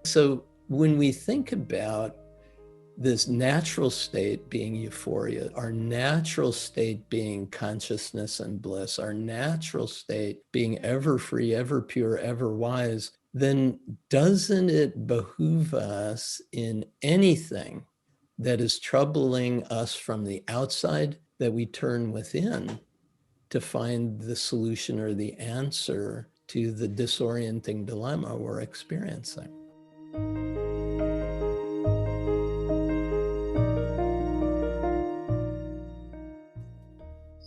So when we think about this natural state being euphoria, our natural state being consciousness and bliss, our natural state being ever free, ever pure, ever wise, then doesn't it behoove us in anything that is troubling us from the outside that we turn within to find the solution or the answer to the disorienting dilemma we're experiencing?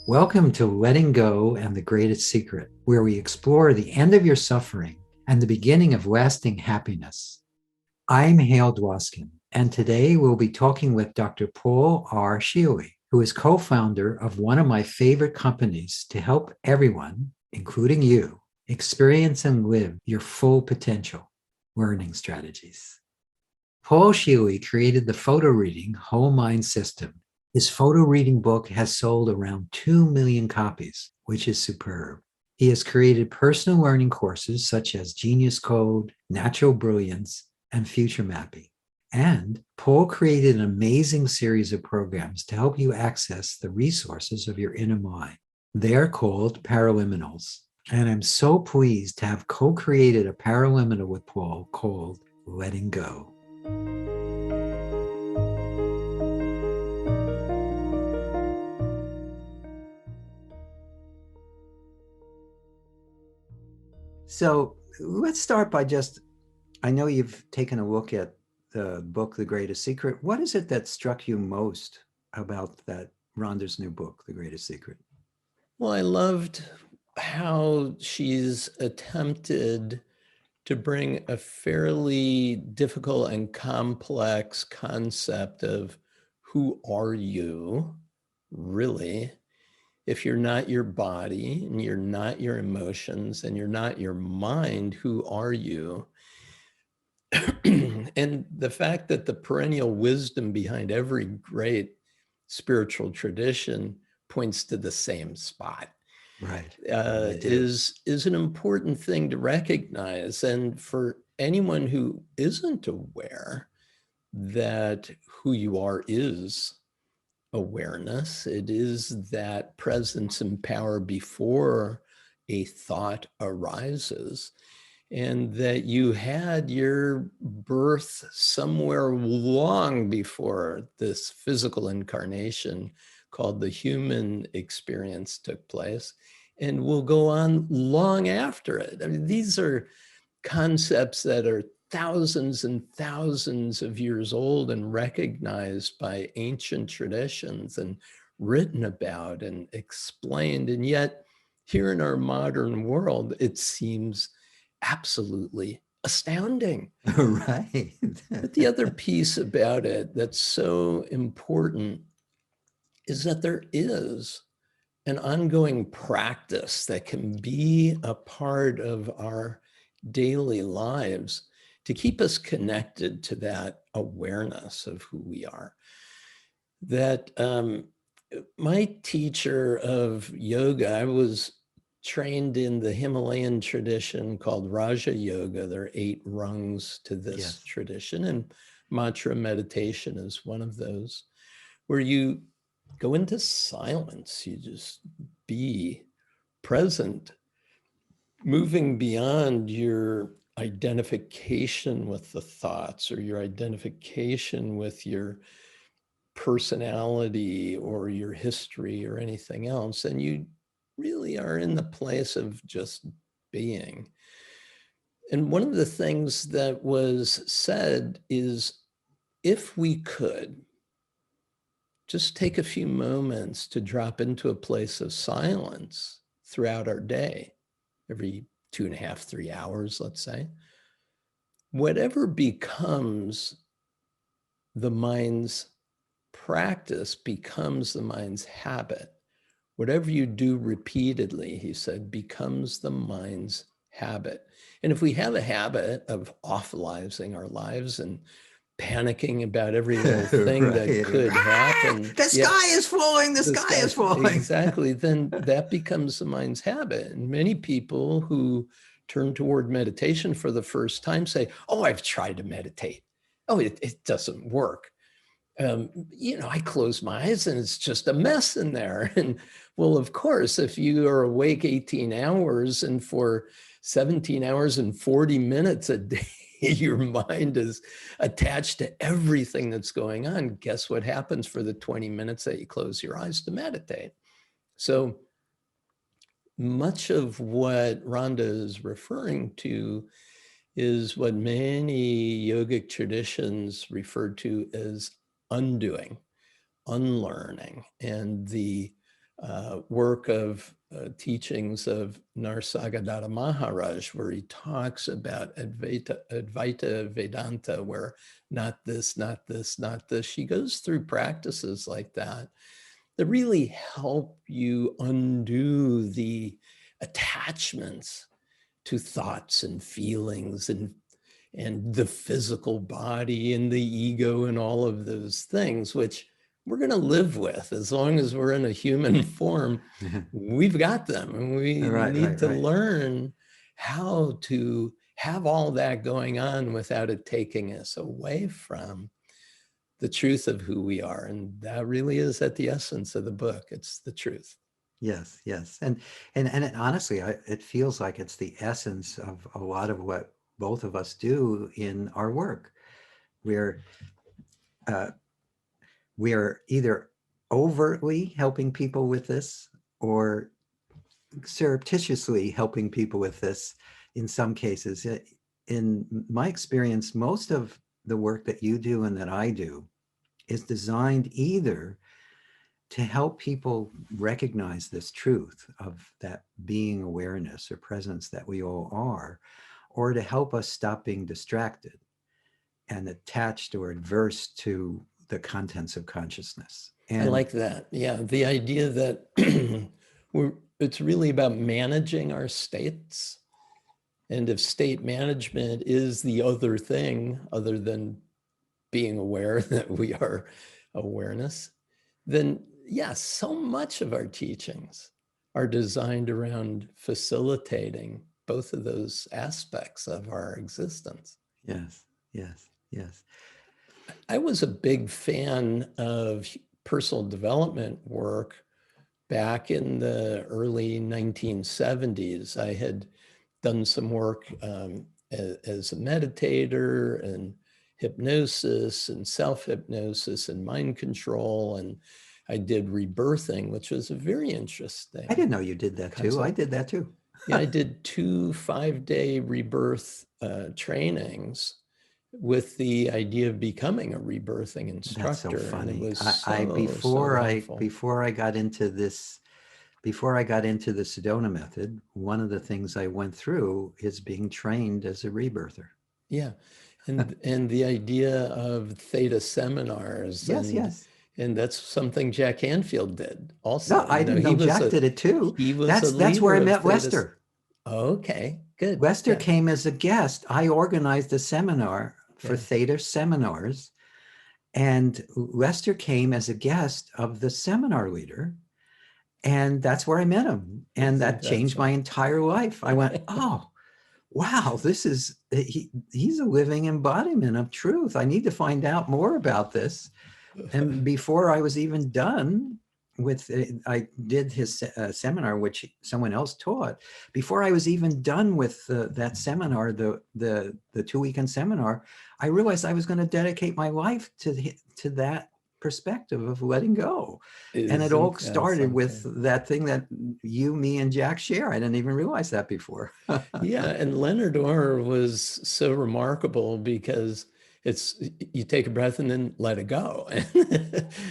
Welcome to Letting Go and the Greatest Secret, where we explore the end of your suffering and the beginning of lasting happiness. I'm Hale Dwoskin, and today we'll be talking with Dr. Paul R. Scheele, who is co-founder of one of my favorite companies to help everyone, including you, experience and live your full potential, learning strategies. Paul Scheele created the photo reading whole mind system. His photo reading book has sold around 2 million copies, which is superb. He has created personal learning courses such as Genius Code, Natural Brilliance, and Future Mapping. And Paul created an amazing series of programs to help you access the resources of your inner mind. They are called paraliminals. And I'm so pleased to have co-created a paraliminal with Paul called Letting Go. So let's start by I know you've taken a look at the book, The Greatest Secret. What is it that struck you most about that Rhonda's new book, The Greatest Secret? Well, I loved how she's attempted to bring a fairly difficult and complex concept of who are you, really, if you're not your body and you're not your emotions and you're not your mind, who are you? And the fact that the perennial wisdom behind every great spiritual tradition points to the same spot. Right. Is an important thing to recognize. And for anyone who isn't aware that who you are is awareness, it is that presence and power before a thought arises, and that you had your birth somewhere long before this physical incarnation called the human experience took place, and will go on long after it. I mean, these are concepts that are thousands and thousands of years old and recognized by ancient traditions and written about and explained. And yet, here in our modern world, it seems absolutely astounding. Right. But the other piece about it that's so important is that there is an ongoing practice that can be a part of our daily lives to keep us connected to that awareness of who we are. That my teacher of yoga, I was trained in the Himalayan tradition called Raja Yoga. There are 8 rungs to this tradition, and mantra meditation is one of those, where you go into silence, you just be present, moving beyond your identification with the thoughts or your identification with your personality or your history or anything else. And you really are in the place of just being. And one of the things that was said is, if we could just take a few moments to drop into a place of silence throughout our day, every 2.5, 3 hours, let's say, whatever becomes the mind's practice becomes the mind's habit. Whatever you do repeatedly, he said, becomes the mind's habit. And if we have a habit of awfulizing our lives and panicking about every little thing that could happen. The sky is falling, the sky is falling. Exactly. Then that becomes the mind's habit. And many people who turn toward meditation for the first time say, oh, I've tried to meditate. Oh, it doesn't work. I close my eyes and it's just a mess in there. And well, of course, if you are awake 18 hours and for 17 hours and 40 minutes a day, your mind is attached to everything that's going on, guess what happens for the 20 minutes that you close your eyes to meditate? So much of what Rhonda is referring to is what many yogic traditions refer to as undoing, unlearning, and the work of teachings of Narsagadatta Maharaj, where he talks about Advaita Vedanta, where not this, not this, not this. She goes through practices like that that really help you undo the attachments to thoughts and feelings and the physical body and the ego and all of those things, which we're going to live with as long as we're in a human form. We've got them, and we need to learn how to have all that going on without it taking us away from the truth of who we are. And that really is at the essence of the book. It's the truth. Yes, yes. And honestly, it feels like it's the essence of a lot of what both of us do in our work. We're either overtly helping people with this or surreptitiously helping people with this in some cases. In my experience, most of the work that you do and that I do is designed either to help people recognize this truth of that being awareness or presence that we all are, or to help us stop being distracted and attached or adverse to the contents of consciousness. And I like that. Yeah, the idea that it's really about managing our states. And if state management is the other thing, other than being aware that we are awareness, then yes, so much of our teachings are designed around facilitating both of those aspects of our existence. Yes, yes, yes. I was a big fan of personal development work back in the early 1970s. I had done some work as a meditator and hypnosis and self-hypnosis and mind control. And I did rebirthing, which was a very interesting. I didn't know you did that too. I did that too. Yeah, I did 2 5-day rebirth trainings with the idea of becoming a rebirthing instructor. That's so funny. And it was before I got into this, before I got into the Sedona method, one of the things I went through is being trained as a rebirther. Yeah. And the idea of theta seminars. Yes, yes. And that's something Jack Canfield did also. No, I didn't know Jack did it too. He was that's where I met Lester. Okay, good. Lester came as a guest. I organized a seminar for Theta seminars, and Lester came as a guest of the seminar leader, and that's where I met him, and that changed my entire life. I went, oh, wow, he's a living embodiment of truth. I need to find out more about this. And before I was even done with, I did his seminar, which someone else taught. Before I was even done with that seminar, the 2-weekend seminar, I realized I was going to dedicate my life to that perspective of letting go. And it all started with that thing that you, me, and Jack share. I didn't even realize that before. Yeah, and Leonard Orr was so remarkable because you take a breath and then let it go.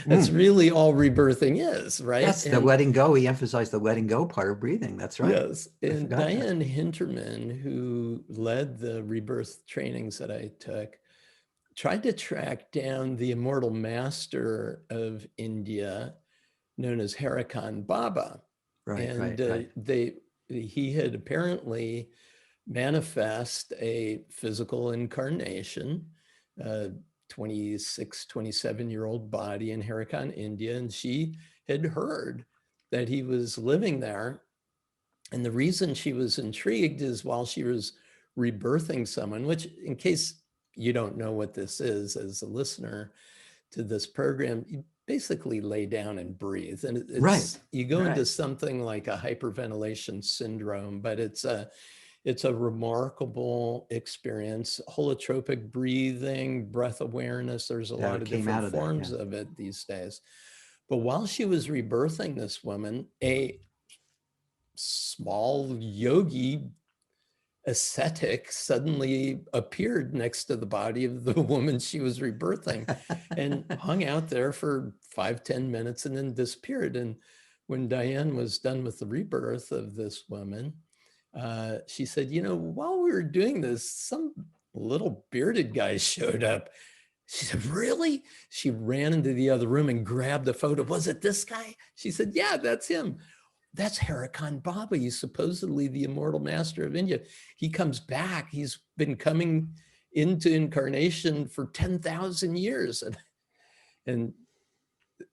That's really all rebirthing is, right? Yes, the letting go. He emphasized the letting go part of breathing. That's right. Yes. And Diane Hinterman, who led the rebirth trainings that I took, tried to track down the immortal master of India known as Harikan Baba. Right. He had apparently manifest a physical incarnation, 26, 27-year-old body in Harikan, India. And she had heard that he was living there And the reason she was intrigued is while she was rebirthing someone, which, in case you don't know what this is as a listener to this program, you basically lay down and breathe. And Right. you go into Right. something like a hyperventilation syndrome, but it's a remarkable experience. Holotropic breathing, breath awareness, there's a lot That of came out different of that. forms Yeah. of it these days. But while she was rebirthing this woman, a small yogi ascetic suddenly appeared next to the body of the woman she was rebirthing and hung out there for 5-10 minutes and then disappeared. And when Diane was done with the rebirth of this woman, she said, while we were doing this, some little bearded guy showed up. She said, really? She ran into the other room and grabbed a photo. Was it this guy? She said, yeah, that's him. That's Harakan Baba. He's supposedly the immortal master of India. He comes back. He's been coming into incarnation for 10,000 years. And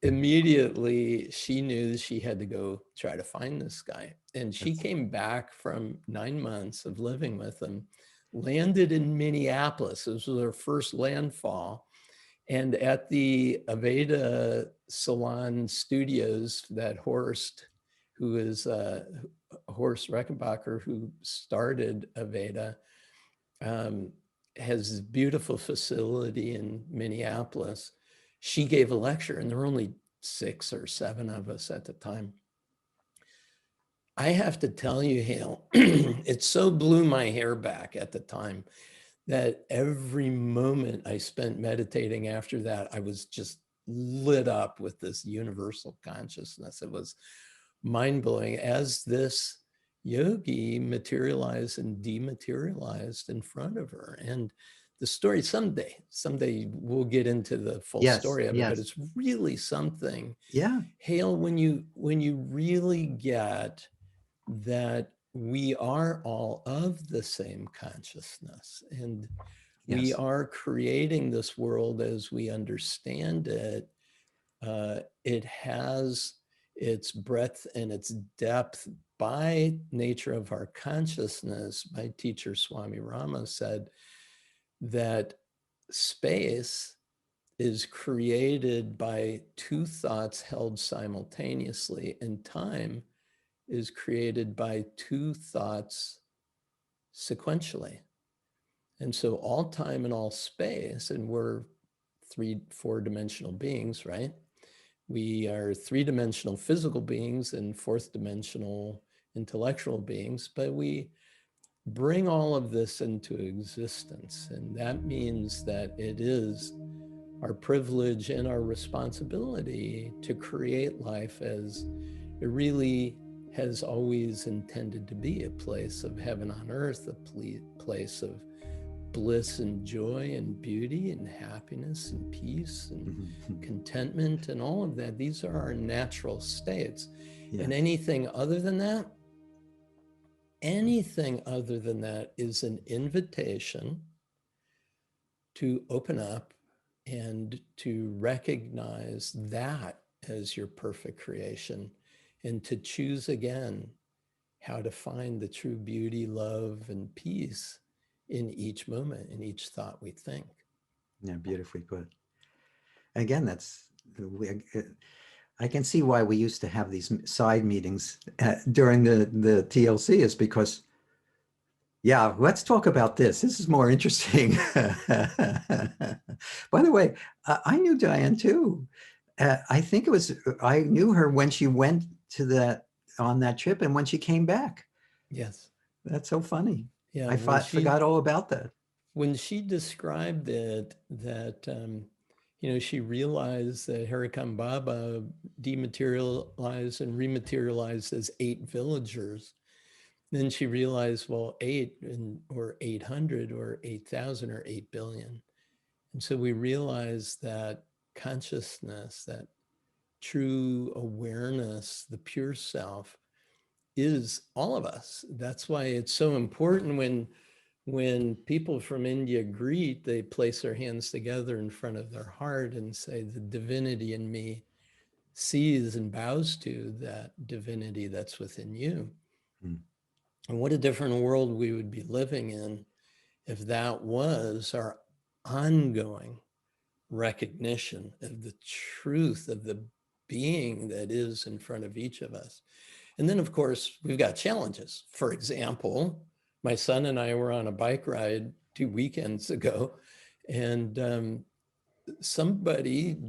immediately she knew she had to go try to find this guy. And she came back from 9 months of living with him, landed in Minneapolis. This was her first landfall. And at the Aveda Salon Studios that Horst, who is Horst Reckenbacher, who started Aveda, has a beautiful facility in Minneapolis. She gave a lecture, and there were only 6 or 7 of us at the time. I have to tell you, Hale, it so blew my hair back at the time that every moment I spent meditating after that, I was just lit up with this universal consciousness. It was mind blowing as this yogi materialized and dematerialized in front of her. And the story someday we'll get into the full Yes. story of it, but Yes. it's really something. Yeah. Hale, when you really get that we are all of the same consciousness and we Yes. are creating this world as we understand it. It has its breadth and its depth by nature of our consciousness. My teacher, Swami Rama, said that space is created by 2 thoughts held simultaneously, and time is created by 2 thoughts sequentially. And so all time and all space, and we're 4-dimensional beings, right? We are 3-dimensional physical beings and 4th-dimensional intellectual beings, but we bring all of this into existence. And that means that it is our privilege and our responsibility to create life as it really has always intended to be, a place of heaven on earth, a place of bliss and joy and beauty and happiness and peace and contentment and all of that. These are our natural states. Yes. And anything other than that is an invitation to open up and to recognize that as your perfect creation and to choose again how to find the true beauty, love, and peace in each moment, in each thought we think. Yeah, beautifully put. Again, I can see why we used to have these side meetings during the TLC is because, yeah, let's talk about this. This is more interesting. By the way, I knew Diane too. I think I knew her when she went on that trip and when she came back. Yes. That's so funny. Yeah. I forgot all about that. When she described it, that, she realized that Harikam Baba dematerialized and rematerialized as 8 villagers. Then she realized, well, 8 or 800 or 8,000 or 8 billion. And so we realized that consciousness, that true awareness, the pure self, is all of us. That's why it's so important when people from India greet, they place their hands together in front of their heart and say, the divinity in me sees and bows to that divinity that's within you. Hmm. And what a different world we would be living in if that was our ongoing recognition of the truth of the being that is in front of each of us. And then, of course, we've got challenges. For example, my son and I were on a bike ride 2 weekends ago, and somebody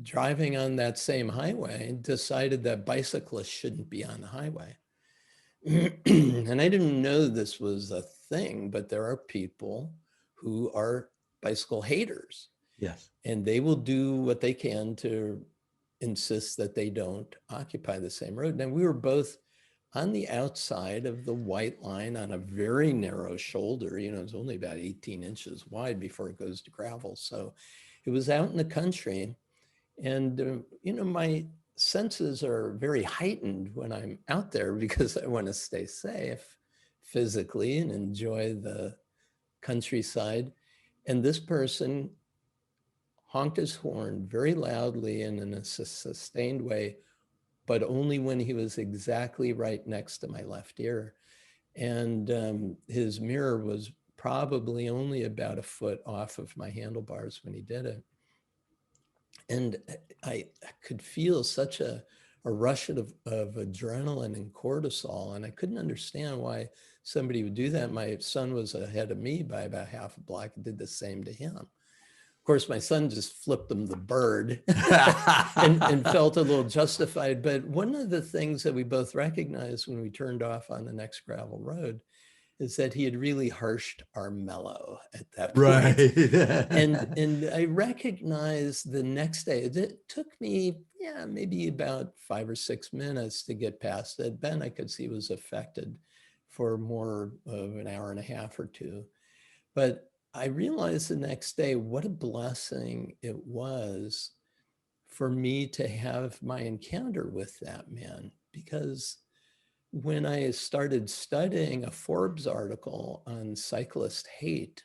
driving on that same highway decided that bicyclists shouldn't be on the highway. And I didn't know this was a thing, but there are people who are bicycle haters, Yes. and they will do what they can to insist that they don't occupy the same road. And we were both on the outside of the white line on a very narrow shoulder. It's only about 18 inches wide before it goes to gravel. So it was out in the country. And, my senses are very heightened when I'm out there because I want to stay safe physically and enjoy the countryside. And this person honked his horn very loudly and in a sustained way, but only when he was exactly right next to my left ear. And his mirror was probably only about a foot off of my handlebars when he did it. And I could feel such a rush of adrenaline and cortisol, and I couldn't understand why somebody would do that. My son was ahead of me by about half a block and did the same to him. Of course, my son just flipped him the bird and felt a little justified. But one of the things that we both recognized when we turned off on the next gravel road is that he had really harshed our mellow at that point. Right. And I recognized the next day, it took me, maybe about 5 or 6 minutes to get past it. Ben, I could see, was affected for more of an hour and a half or two. But I realized the next day what a blessing it was for me to have my encounter with that man, because when I started studying a Forbes article on cyclist hate,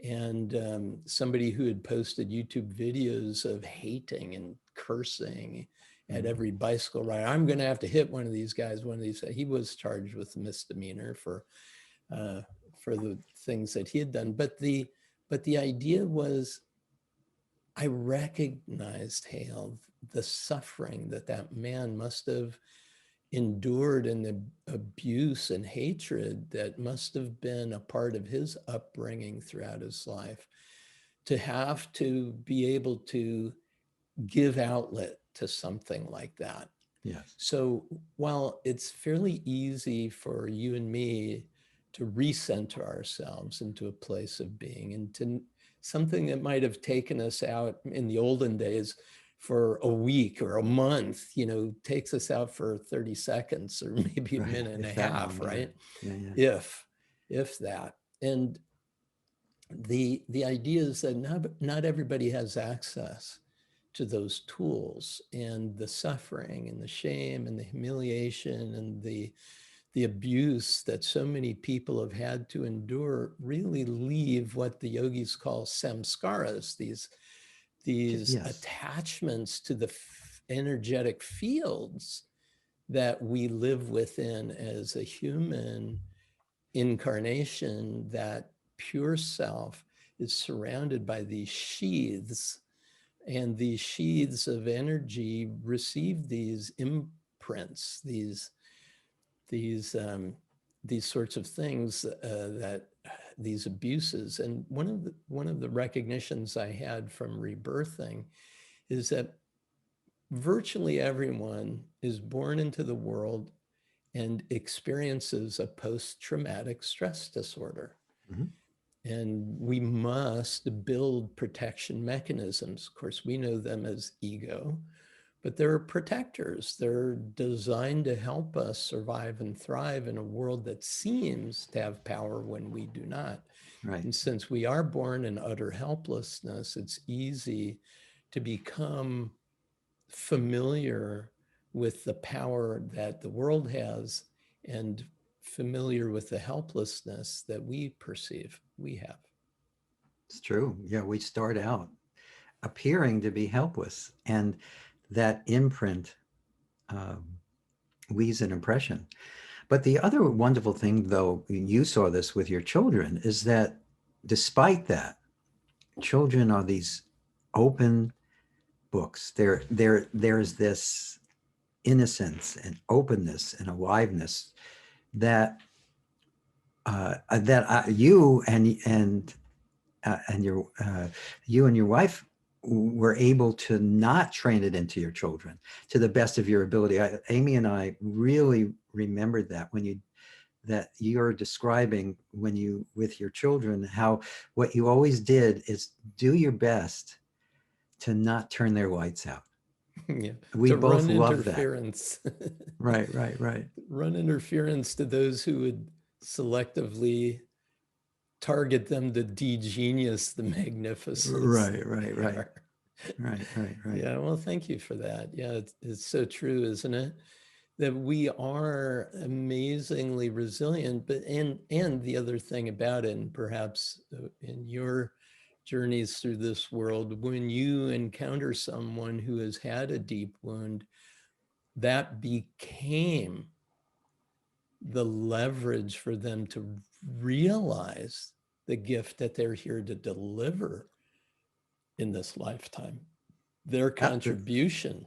and somebody who had posted YouTube videos of hating and cursing at every bicycle ride, I'm going to have to hit one of these guys. One of these, he was charged with misdemeanor for the things that he had done. But the idea was, I recognized, Hale, the suffering that man must have endured and the abuse and hatred that must have been a part of his upbringing throughout his life, to have to be able to give outlet to something like that. Yes. So while it's fairly easy for you and me to recenter ourselves into a place of being, and to something that might have taken us out in the olden days for a week or a month, takes us out for 30 seconds or maybe a Right. minute and a If that half, long, right? yeah. Yeah. If that. And the idea is that not everybody has access to those tools, and the suffering and the shame and the humiliation and the abuse that so many people have had to endure really leave what the yogis call samskaras, these Yes. attachments to the energetic fields that we live within as a human incarnation. That pure self is surrounded by these sheaths, and these sheaths of energy receive these imprints, these sorts of things, that these abuses. And one of the recognitions I had from rebirthing is that virtually everyone is born into the world and experiences a post-traumatic stress disorder. Mm-hmm. And we must build protection mechanisms. Of course, we know them as ego, but they're protectors. They're designed to help us survive and thrive in a world that seems to have power when we do not. Right. And since we are born in utter helplessness, it's easy to become familiar with the power that the world has and familiar with the helplessness that we perceive we have. It's true. Yeah, we start out appearing to be helpless, and that imprint leaves an impression. But the other wonderful thing, though, you saw this with your children, is that despite that, children are these open books. There's this innocence and openness and aliveness that you and your you and your wife were able to not train it into your children to the best of your ability. Amy and I really remembered that when you're describing when you with your children, how what you always did is do your best to not turn their lights out. Yeah. We To both run love that. interference. Right, right, right. Run interference to those who would selectively target them to de-genius the magnificence Right, right, they right, are. right, right, right. Yeah, well, thank you for that. Yeah, it's so true, isn't it? That we are amazingly resilient, but and the other thing about it, and perhaps in your journeys through this world, when you encounter someone who has had a deep wound, that became the leverage for them to realize the gift that they're here to deliver in this lifetime, their contribution.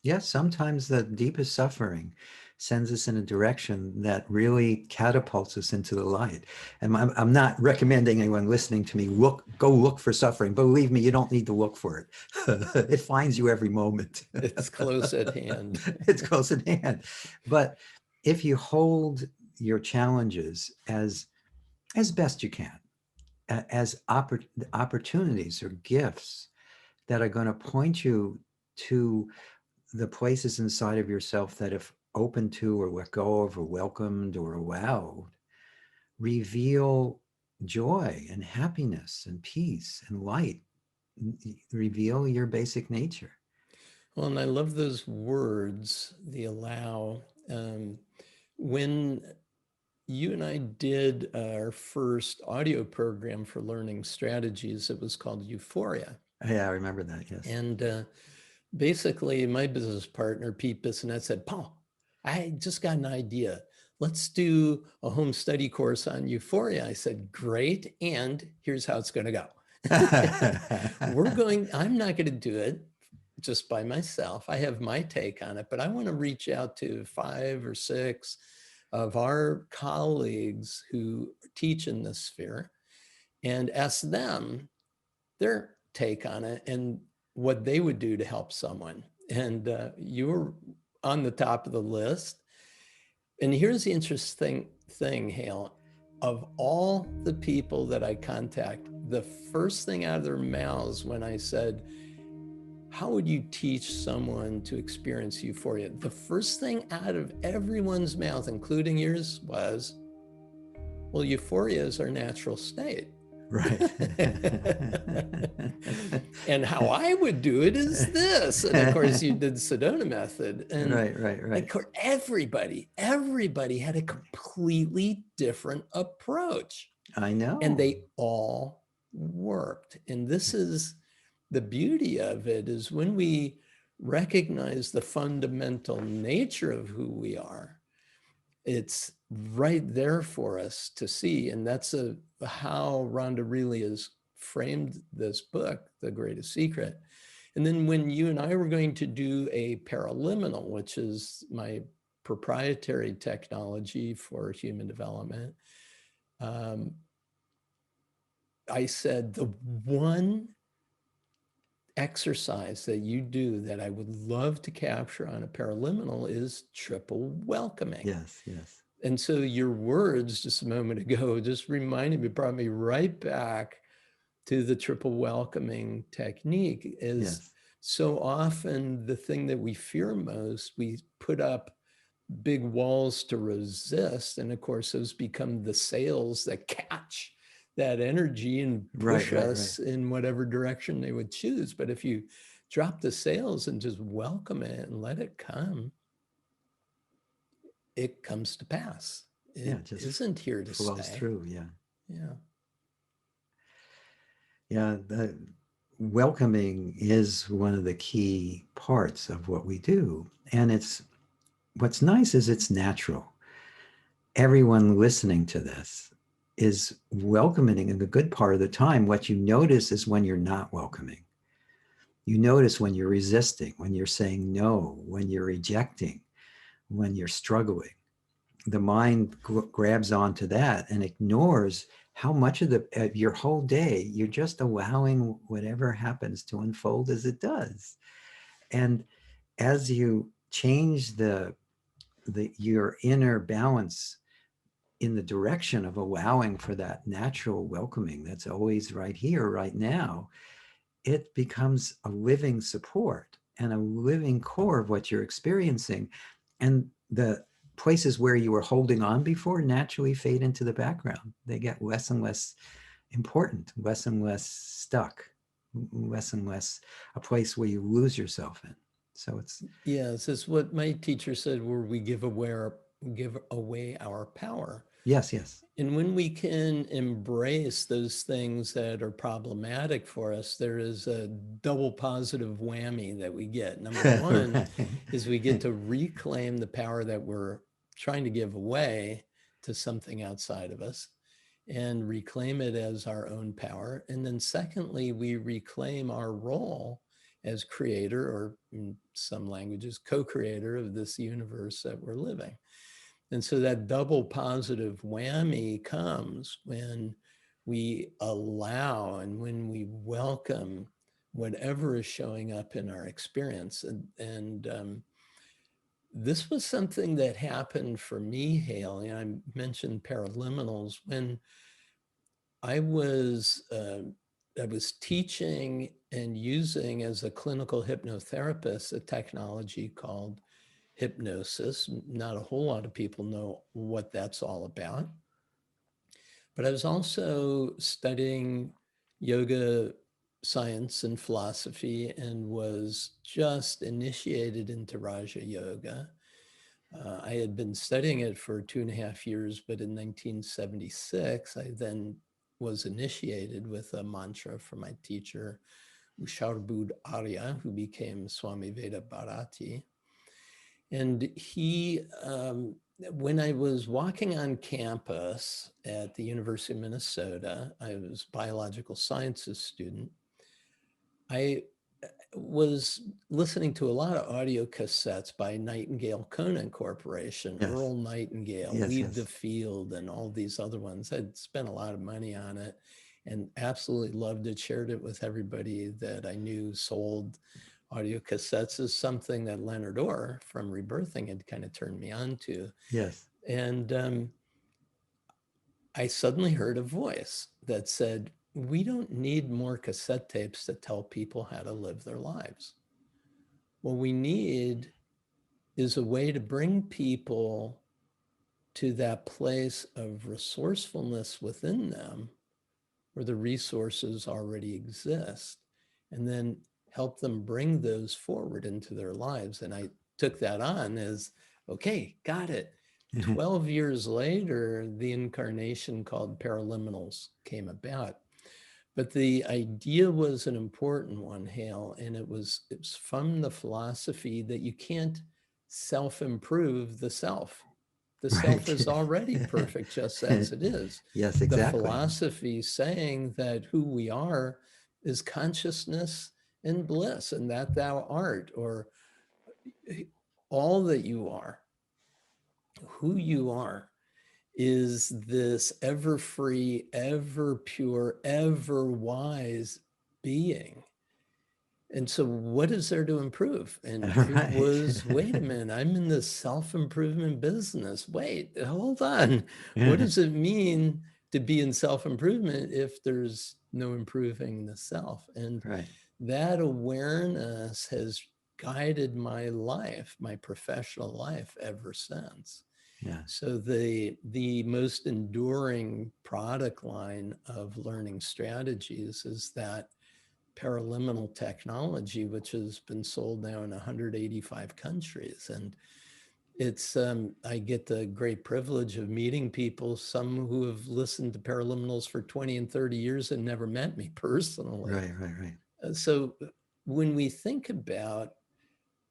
Yes, sometimes the deepest suffering sends us in a direction that really catapults us into the light. And I'm not recommending anyone listening to me go look for suffering. Believe me, you don't need to look for it. It finds you every moment. It's close at hand. It's close at hand. But if you hold your challenges as best you can, as opportunities or gifts that are going to point you to the places inside of yourself that, if open to or let go of or welcomed or allowed, reveal joy and happiness and peace and light, reveal your basic nature. Well, and I love those words, the allow. When you and I did our first audio program for learning strategies, it was called Euphoria. Yeah, I remember that. Yes. And basically, my business partner, Pete Bissonette, said, Paul, I just got an idea. Let's do a home study course on Euphoria. I said, great. And here's how it's going to go. I'm not going to do it just by myself. I have my take on it, but I want to reach out to 5 or 6 of our colleagues who teach in this sphere and ask them their take on it and what they would do to help someone. And you were on the top of the list. And here's the interesting thing, Hale. Of all the people that I contact, the first thing out of their mouths when I said, how would you teach someone to experience euphoria? The first thing out of everyone's mouth, including yours, was, well, euphoria is our natural state. Right. And how I would do it is this. And of course, you did Sedona method. And right. of course, everybody had a completely different approach. I know. And they all worked. And this is the beauty of it, is when we recognize the fundamental nature of who we are, it's right there for us to see. And that's how Rhonda really has framed this book, The Greatest Secret. And then when you and I were going to do a paraliminal, which is my proprietary technology for human development, I said, the one exercise that you do that I would love to capture on a paraliminal is triple welcoming. Yes, yes. And so your words just a moment ago just reminded me, brought me right back to the triple welcoming technique. Is Yes. so often the thing that we fear most, we put up big walls to resist. And of course, those become the sails that catch that energy and push us in whatever direction they would choose. But if you drop the sails and just welcome it and let it come, it comes to pass. It just isn't here to flows stay. through. Yeah. Yeah. Yeah. Welcoming is one of the key parts of what we do. And what's nice is it's natural. everyone listening to this is welcoming in the good part of the time. What you notice is when you're not welcoming. You notice when you're resisting, when you're saying no, when you're rejecting, when you're struggling. The mind grabs onto that and ignores how much of your whole day you're just allowing whatever happens to unfold as it does. And as you change your inner balance in the direction of allowing for that natural welcoming that's always right here, right now, it becomes a living support and a living core of what you're experiencing. And the places where you were holding on before naturally fade into the background. They get less and less important, less and less stuck, less and less a place where you lose yourself in. So it's Yes, it's what my teacher said, where we give away our power. yes, yes. And when we can embrace those things that are problematic for us, there is a double positive whammy that we get. Number one is we get to reclaim the power that we're trying to give away to something outside of us and reclaim it as our own power. And then secondly, we reclaim our role as creator, or in some languages, co-creator of this universe that we're living. And so that double positive whammy comes when we allow and when we welcome whatever is showing up in our experience. And this was something that happened for me, Hale. You know, I mentioned paraliminals. When I was uh, I was teaching and using as a clinical hypnotherapist a technology called hypnosis. Not a whole lot of people know what that's all about. But I was also studying yoga science and philosophy and was just initiated into Raja Yoga. I had been studying it for 2.5 years, but in 1976, I then was initiated with a mantra from my teacher, Usharbud Arya, who became Swami Veda Bharati. And when I was walking on campus at the University of Minnesota, I was a biological sciences student. I was listening to a lot of audio cassettes by Nightingale Conant Corporation, Yes, Earl Nightingale, yes, Weed the yes, Field, and all these other ones. I'd spent a lot of money on it and absolutely loved it, shared it with everybody that I knew sold audio cassettes. Is something that Leonard Orr from Rebirthing had kind of turned me on to. yes. And I suddenly heard a voice that said, we don't need more cassette tapes to tell people how to live their lives. What we need is a way to bring people to that place of resourcefulness within them where the resources already exist, and then help them bring those forward into their lives. And I took that on as, okay, got it. 12 years later, the incarnation called Paraliminals came about. But the idea was an important one, Hale, and it's from the philosophy that you can't self-improve the self. The self Right. is already perfect just as it is. Yes, The exactly. philosophy saying that who we are is consciousness and bliss, and that thou art, or all that you are, who you are, is this ever free, ever pure, ever wise being. And so, what is there to improve? And it Right. was, wait a minute, I'm in this self improvement business. Wait, hold on. What does it mean to be in self improvement if there's no improving the self? And Right. that awareness has guided my life, my professional life ever since. Yeah. So the most enduring product line of learning strategies is that paraliminal technology, which has been sold now in 185 countries. And I get the great privilege of meeting people, some who have listened to paraliminals for 20 and 30 years and never met me personally. Right. Right. Right. So when we think about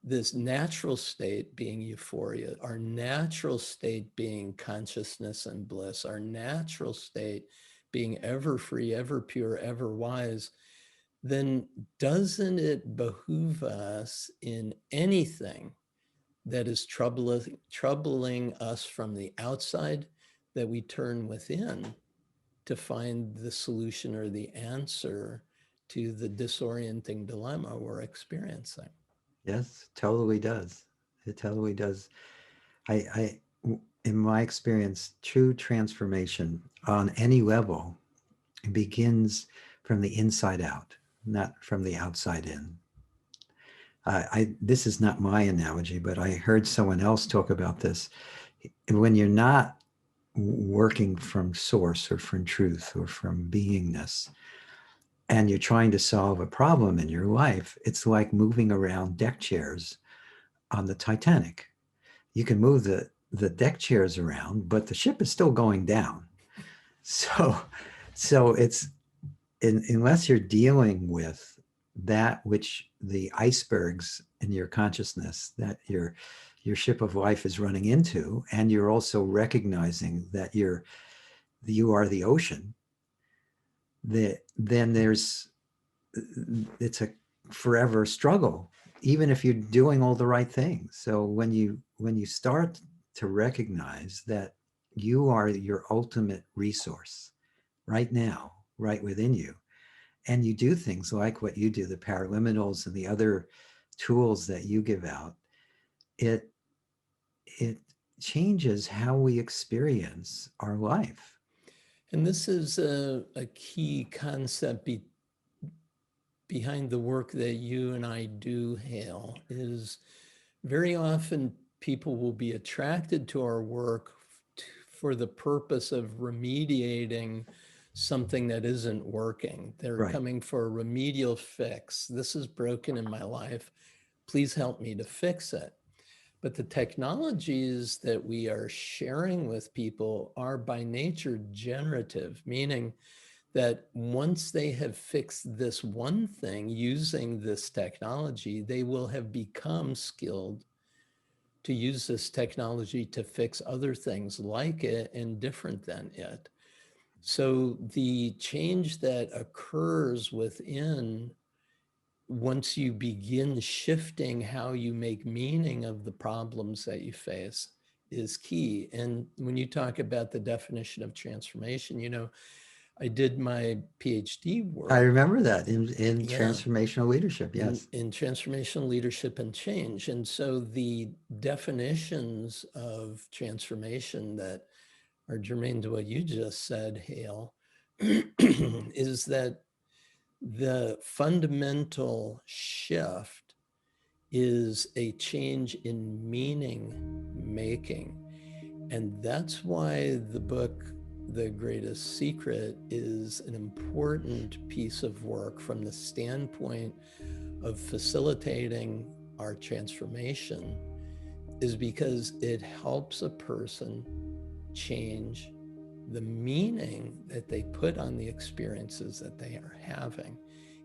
this natural state being euphoria, our natural state being consciousness and bliss, our natural state being ever free, ever pure, ever wise, then doesn't it behoove us in anything that is troubling us from the outside that we turn within to find the solution or the answer to the disorienting dilemma we're experiencing? Yes, totally does. It totally does. In my experience, true transformation on any level begins from the inside out, not from the outside in. This is not my analogy, but I heard someone else talk about this. When you're not working from source or from truth or from beingness, and you're trying to solve a problem in your life, it's like moving around deck chairs on the Titanic. You can move the deck chairs around, but the ship is still going down. So, so it's unless you're dealing with that which the icebergs in your consciousness that your ship of life is running into, and you're also recognizing that you are the ocean, that then it's a forever struggle, even if you're doing all the right things. So when you start to recognize that you are your ultimate resource right now, right within you, and you do things like what you do, the paraliminals and the other tools that you give out, it it changes how we experience our life. And this is a key concept behind the work that you and I do, Hale, is very often people will be attracted to our work for the purpose of remediating something that isn't working. They're Right. coming for a remedial fix. This is broken in my life. Please help me to fix it. But the technologies that we are sharing with people are by nature generative, meaning that once they have fixed this one thing using this technology, they will have become skilled to use this technology to fix other things like it and different than it. So the change that occurs within, once you begin shifting how you make meaning of the problems that you face, is key. And when you talk about the definition of transformation, I did my PhD I work, remember that in yeah, transformational leadership. Yes. in transformational leadership and change. And so the definitions of transformation that are germane to what you just said, Hale, is that the fundamental shift is a change in meaning making. And that's why the book, The Greatest Secret, is an important piece of work from the standpoint of facilitating our transformation, is because it helps a person change the meaning that they put on the experiences that they are having.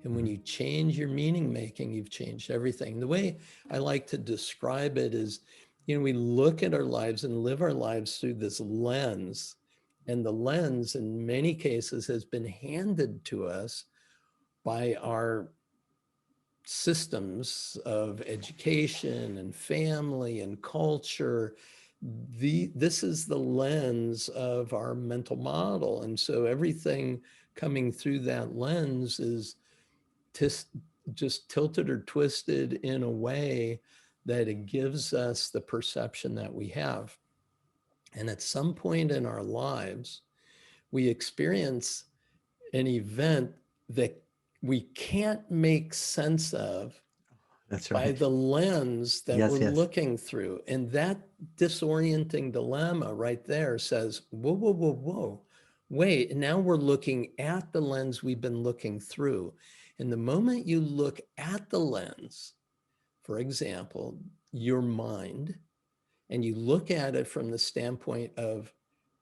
And when you change your meaning making, you've changed everything. The way I like to describe it is, we look at our lives and live our lives through this lens. And the lens, in many cases, has been handed to us by our systems of education and family and culture. This is the lens of our mental model. And so everything coming through that lens is just tilted or twisted in a way that it gives us the perception that we have. And at some point in our lives, we experience an event that we can't make sense of That's by right. the lens that we're Yes, yes. looking through. And that disorienting dilemma right there says, whoa, whoa, whoa, whoa. Wait, now we're looking at the lens we've been looking through. And the moment you look at the lens, for example, your mind, and you look at it from the standpoint of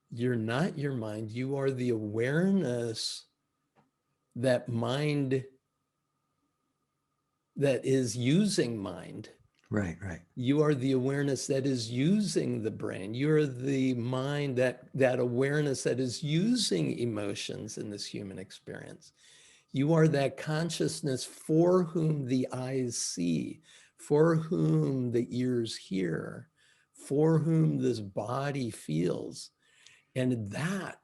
you're not your mind, you are the awareness that mind that is using mind. Right, right. You are the awareness that is using the brain. You're the mind, that awareness that is using emotions in this human experience. You are that consciousness for whom the eyes see, for whom the ears hear, for whom this body feels. And that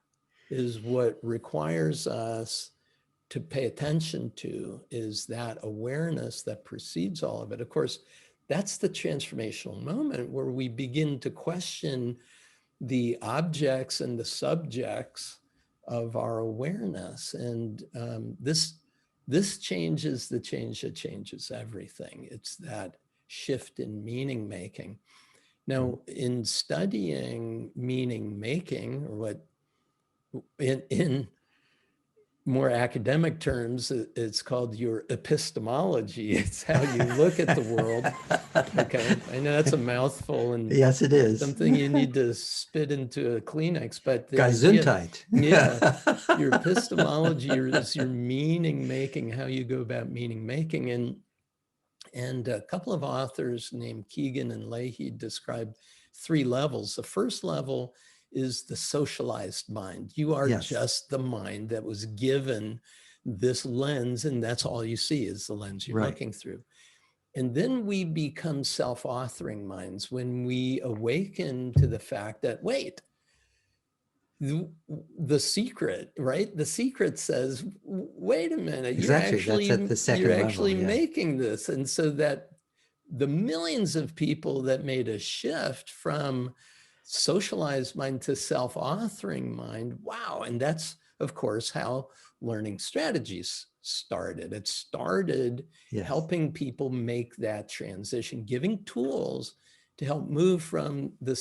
is what requires us to pay attention to, is that awareness that precedes all of it. Of course, that's the transformational moment where we begin to question the objects and the subjects of our awareness. And this changes the change that changes everything. It's that shift in meaning making. Now, in studying meaning making, or what in more academic terms, it's called your epistemology. It's how you look at the world. Okay, I know that's a mouthful and Yes, it is. something you need to spit into a Kleenex, but the idea, Gesundheit. yeah, your epistemology is your meaning making, how you go about meaning making. And a couple of authors named Keegan and Leahy described three levels. The first level is the socialized mind. You are Yes. just the mind that was given this lens, and that's all you see is the lens you're Right. looking through. And then we become self-authoring minds when we awaken to the fact that, wait, the secret, right? The secret says, wait a minute, Exactly. That's at the you're second level. actually Yeah. making this. And so that the millions of people that made a shift from socialized mind to self-authoring mind, wow. And that's, of course, how learning strategies started. It started Yes. helping people make that transition, giving tools to help move from the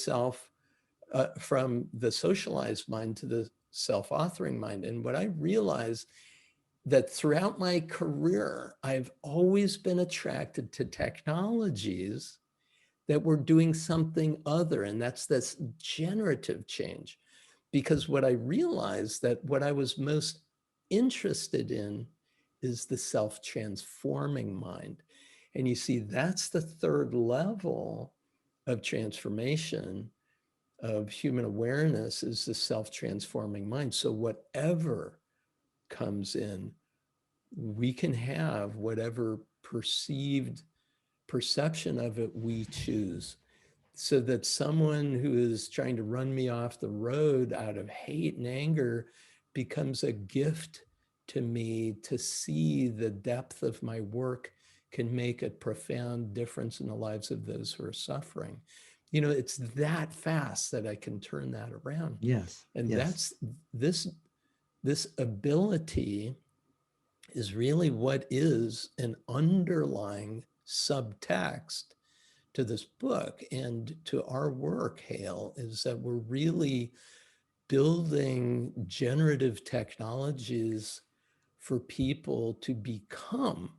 from the socialized mind to the self-authoring mind. And what I realized that throughout my career, I've always been attracted to technologies that were doing something other, and that's this generative change. Because what I realized that what I was most interested in is the self-transforming mind. And you see, that's the third level of transformation of human awareness, is the self-transforming mind. So whatever comes in, we can have whatever perceived perception of it we choose. So that someone who is trying to run me off the road out of hate and anger becomes a gift to me to see the depth of my work can make a profound difference in the lives of those who are suffering. You know, it's that fast that I can turn that around. Yes. And Yes. that's this ability is really what is an underlying subtext to this book and to our work, Hale, is that we're really building generative technologies for people to become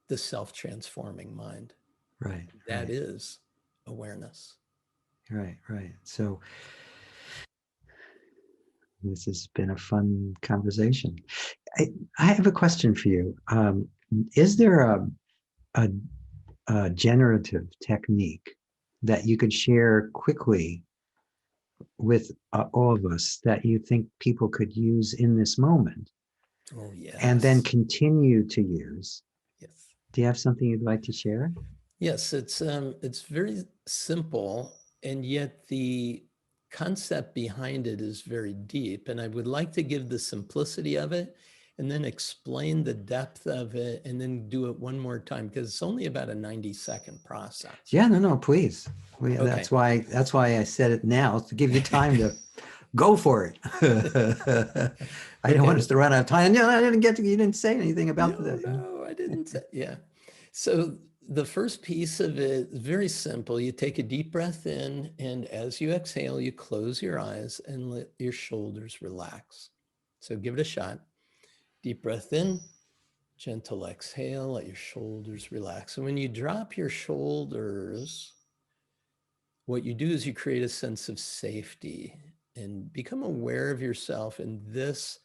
the self-transforming mind. Right. That Right. is awareness. Right. Right. So this has been a fun conversation. I have a question for you. Is there a, a generative technique that you could share quickly with all of us that you think people could use in this moment Oh, and then yes. continue to use? Yes. Do you have something you'd like to share? Yes, it's very simple, and yet the concept behind it is very deep. And I would like to give the simplicity of it and then explain the depth of it and then do it one more time because it's only about a 90-second process. Yeah, no, please. Okay. That's why I said it now, to give you time to go for it. I don't want us to run out of time. No, you didn't say anything about that. No, I didn't say, yeah. So the first piece of it is very simple. You take a deep breath in, and as you exhale, you close your eyes and let your shoulders relax. So give it a shot. Deep breath in, gentle exhale, let your shoulders relax. And when you drop your shoulders, what you do is you create a sense of safety and become aware of yourself in this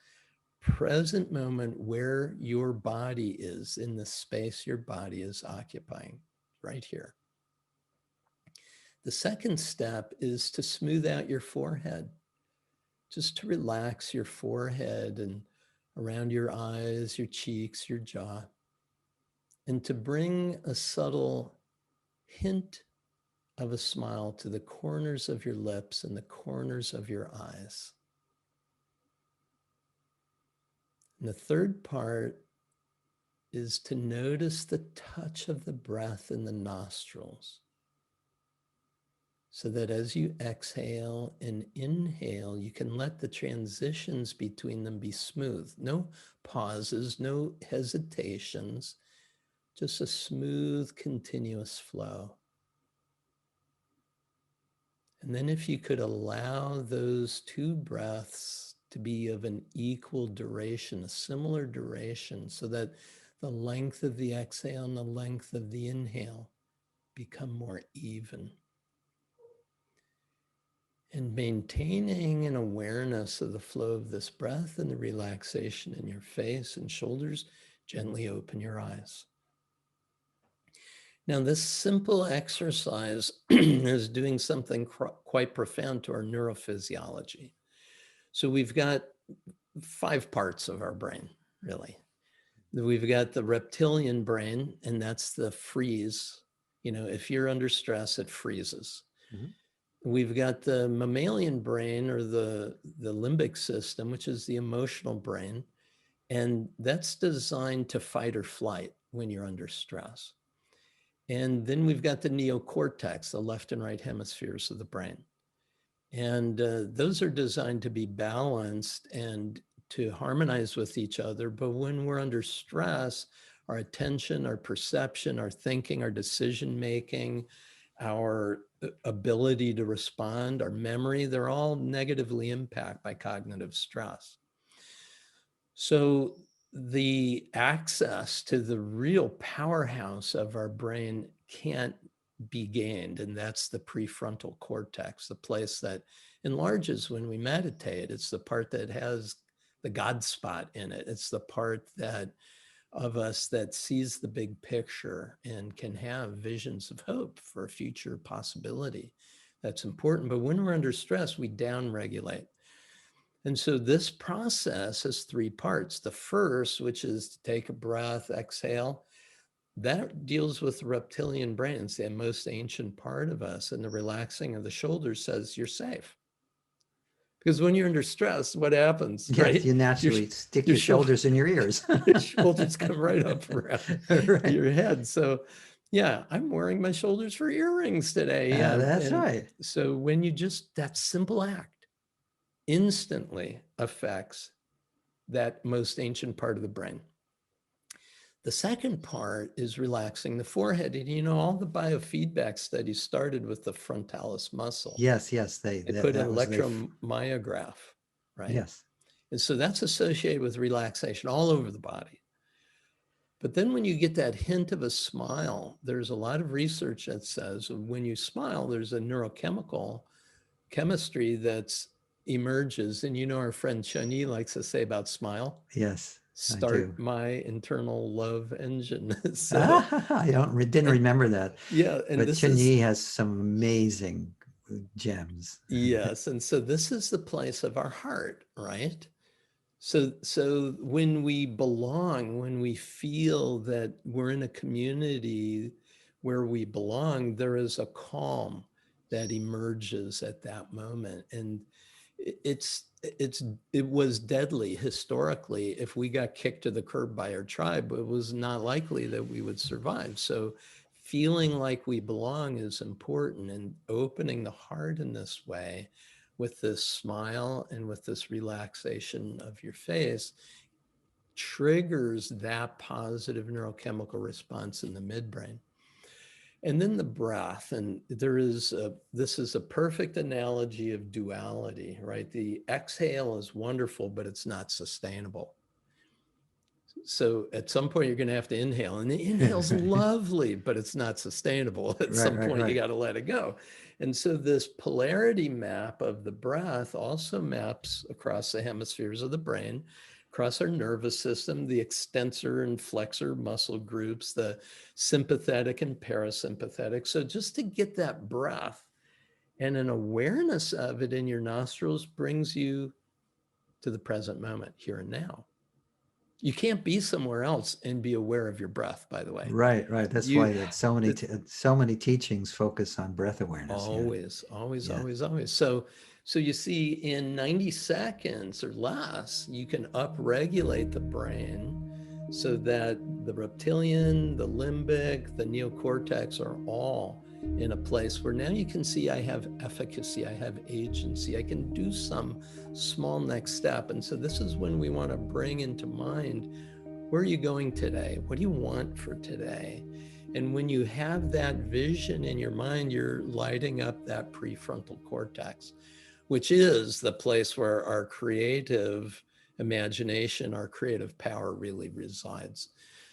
present moment where your body is in the space your body is occupying right here. The second step is to smooth out your forehead, just to relax your forehead and around your eyes, your cheeks, your jaw, and to bring a subtle hint of a smile to the corners of your lips and the corners of your eyes. And the third part is to notice the touch of the breath in the nostrils, so that as you exhale and inhale, you can let the transitions between them be smooth. No pauses, no hesitations, just a smooth, continuous flow. And then if you could allow those two breaths to be of an equal duration, a similar duration, so that the length of the exhale and the length of the inhale become more even. And maintaining an awareness of the flow of this breath and the relaxation in your face and shoulders, gently open your eyes. Now, this simple exercise is doing something quite profound to our neurophysiology. So we've got 5 parts of our brain, really. We've got the reptilian brain, and that's the freeze. If you're under stress, it freezes. Mm-hmm. We've got the mammalian brain, or the limbic system, which is the emotional brain. And that's designed to fight or flight when you're under stress. And then we've got the neocortex, the left and right hemispheres of the brain. And those are designed to be balanced and to harmonize with each other. But when we're under stress, our attention, our perception, our thinking, our decision-making, our ability to respond, our memory, they're all negatively impacted by cognitive stress. So the access to the real powerhouse of our brain can't be gained, and that's the prefrontal cortex, the place that enlarges when we meditate. It's the part that has the God spot in it. It's the part of us that sees the big picture and can have visions of hope for a future possibility. That's important. But when we're under stress, we downregulate. And so this process has 3 parts. The first, which is to take a breath, exhale, that deals with the reptilian brain. It's the most ancient part of us. And the relaxing of the shoulders says you're safe. Because when you're under stress, what happens, yes, right? You naturally stick your shoulders in your ears. Your shoulders come right up around right. your head. So yeah, I'm wearing my shoulders for earrings today. Yeah, that's right. So when that simple act instantly affects that most ancient part of the brain. The second part is relaxing the forehead. And all the biofeedback studies started with the frontalis muscle. Yes. They put an electromyograph, right? Yes. And so that's associated with relaxation all over the body. But then when you get that hint of a smile, there's a lot of research that says when you smile, there's a neurochemical chemistry that emerges. And our friend Scheele likes to say about smile. Yes. Start my internal love engine. I didn't remember that. Yeah. But Scheele has some amazing gems. Yes. And so this is the place of our heart, right? So when we belong, when we feel that we're in a community where we belong, there is a calm that emerges at that moment. And it was deadly historically. If we got kicked to the curb by our tribe, it was not likely that we would survive. So feeling like we belong is important, and opening the heart in this way with this smile and with this relaxation of your face triggers that positive neurochemical response in the midbrain. And then the breath, and this is a perfect analogy of duality, right? The exhale is wonderful, but it's not sustainable. So at some point you're going to have to inhale, and the inhale's lovely, but it's not sustainable. At some point you got to let it go. And so this polarity map of the breath also maps across the hemispheres of the brain, across our nervous system, the extensor and flexor muscle groups, the sympathetic and parasympathetic. So just to get that breath And an awareness of it in your nostrils brings you to the present moment, here and now. You can't be somewhere else and be aware of your breath, by the way. Right, right. That's You why that so many teachings focus on breath awareness. Yeah, yeah. always. So you see, in 90 seconds or less, you can upregulate the brain so that the reptilian, the limbic, the neocortex are all in a place where now you can see I have efficacy, I have agency, I can do some small next step. And so this is when we want to bring into mind, where are you going today? What do you want for today? And when you have that vision in your mind, you're lighting up that prefrontal cortex, which is the place where our creative imagination, our creative power really resides.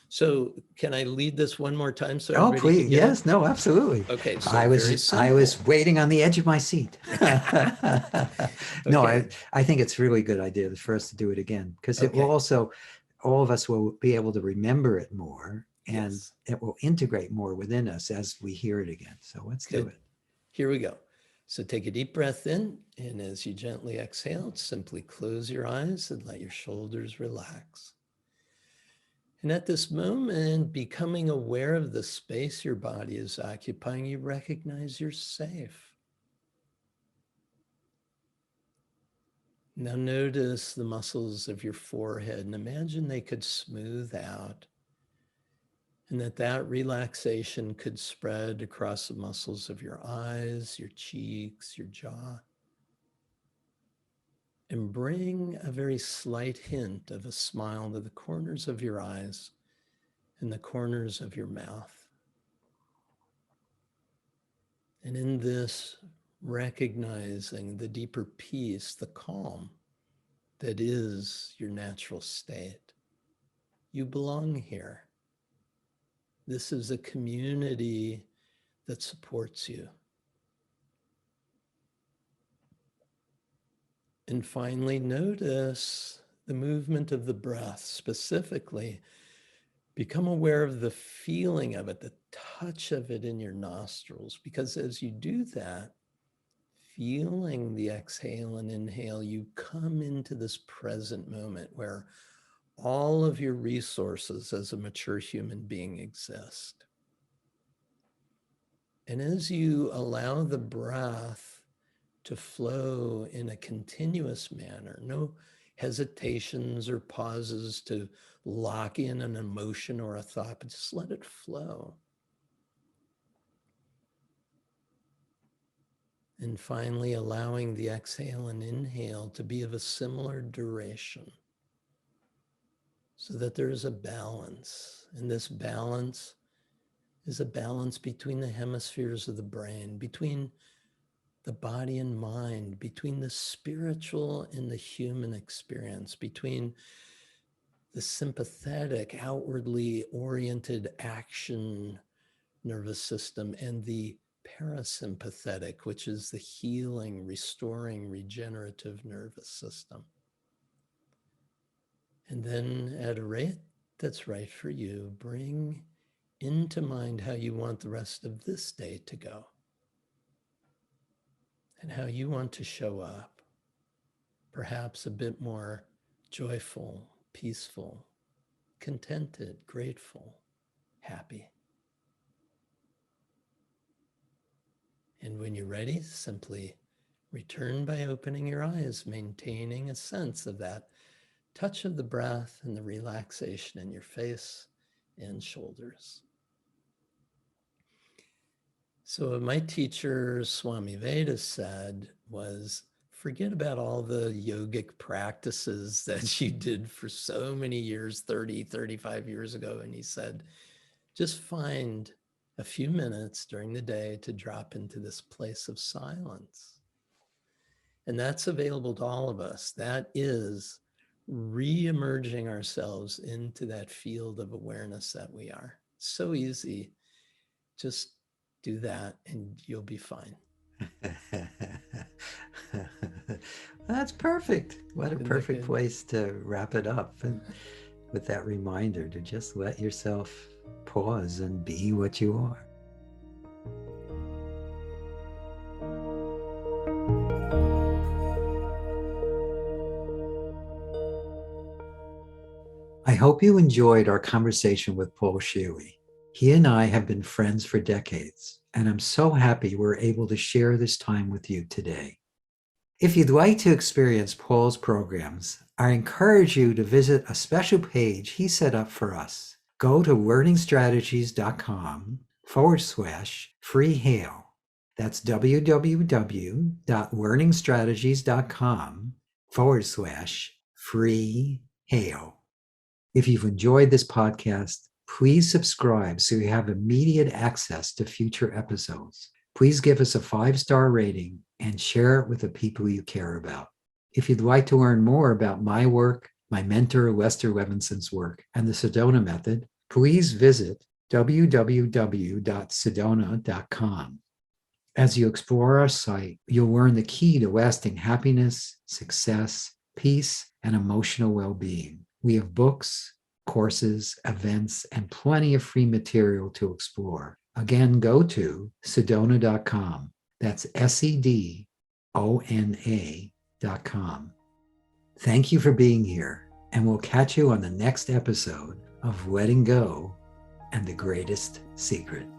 So can I lead this one more time so Oh, everybody can please. get it? Yes, no, absolutely. Okay, so I very was I simple. was waiting on the edge of my seat. No, Okay. I think it's a really good idea for us to do it again, because it will Okay. also, all of us will be able to remember it more, and Yes. it will integrate more within us as we hear it again. So let's do Good. it. Here we go. So take a deep breath in, and as you gently exhale, simply close your eyes and let your shoulders relax. And at this moment, becoming aware of the space your body is occupying, you recognize you're safe. Now notice the muscles of your forehead and imagine they could smooth out, and that relaxation could spread across the muscles of your eyes, your cheeks, your jaw, and bring a very slight hint of a smile to the corners of your eyes and the corners of your mouth. And in this, recognizing the deeper peace, the calm that is your natural state. You belong here. This is a community that supports you. And finally, notice the movement of the breath, specifically. Become aware of the feeling of it, the touch of it in your nostrils, because as you do that, feeling the exhale and inhale, you come into this present moment where all of your resources as a mature human being exist. And as you allow the breath to flow in a continuous manner, no hesitations or pauses to lock in an emotion or a thought, but just let it flow. And finally, allowing the exhale and inhale to be of a similar duration so that there is a balance. And this balance is a balance between the hemispheres of the brain, between the body and mind, between the spiritual and the human experience, between the sympathetic, outwardly oriented action nervous system and the parasympathetic, which is the healing, restoring, regenerative nervous system. And then at a rate that's right for you, bring into mind how you want the rest of this day to go and how you want to show up, perhaps a bit more joyful, peaceful, contented, grateful, happy. And when you're ready, simply return by opening your eyes, maintaining a sense of that touch of the breath and the relaxation in your face and shoulders. So what my teacher, Swami Veda, said was, forget about all the yogic practices that you did for so many years, 30, 35 years ago. And he said, just find a few minutes during the day to drop into this place of silence. And that's available to all of us. That is re-emerging ourselves into that field of awareness that we are. So easy. Just do that and you'll be fine. That's perfect. What a Isn't that perfect good? place to wrap it up. And with that reminder to just let yourself pause and be what you are. hope you enjoyed our conversation with Paul Scheele. He and I have been friends for decades, and I'm so happy we're able to share this time with you today. If you'd like to experience Paul's programs, I encourage you to visit a special page he set up for us. Go to learningstrategies.com/free Hale. That's www.learningstrategies.com/free Hale. If you've enjoyed this podcast, please subscribe so you have immediate access to future episodes. Please give us a 5-star rating and share it with the people you care about. If you'd like to learn more about my work, my mentor Lester Levinson's work, and the Sedona method, please visit www.sedona.com. As you explore our site, you'll learn the key to lasting happiness, success, peace, and emotional well-being. We have books, courses, events, and plenty of free material to explore. Again, go to sedona.com. That's SEDONA.com. Thank you for being here, and we'll catch you on the next episode of Letting Go and the Greatest Secret.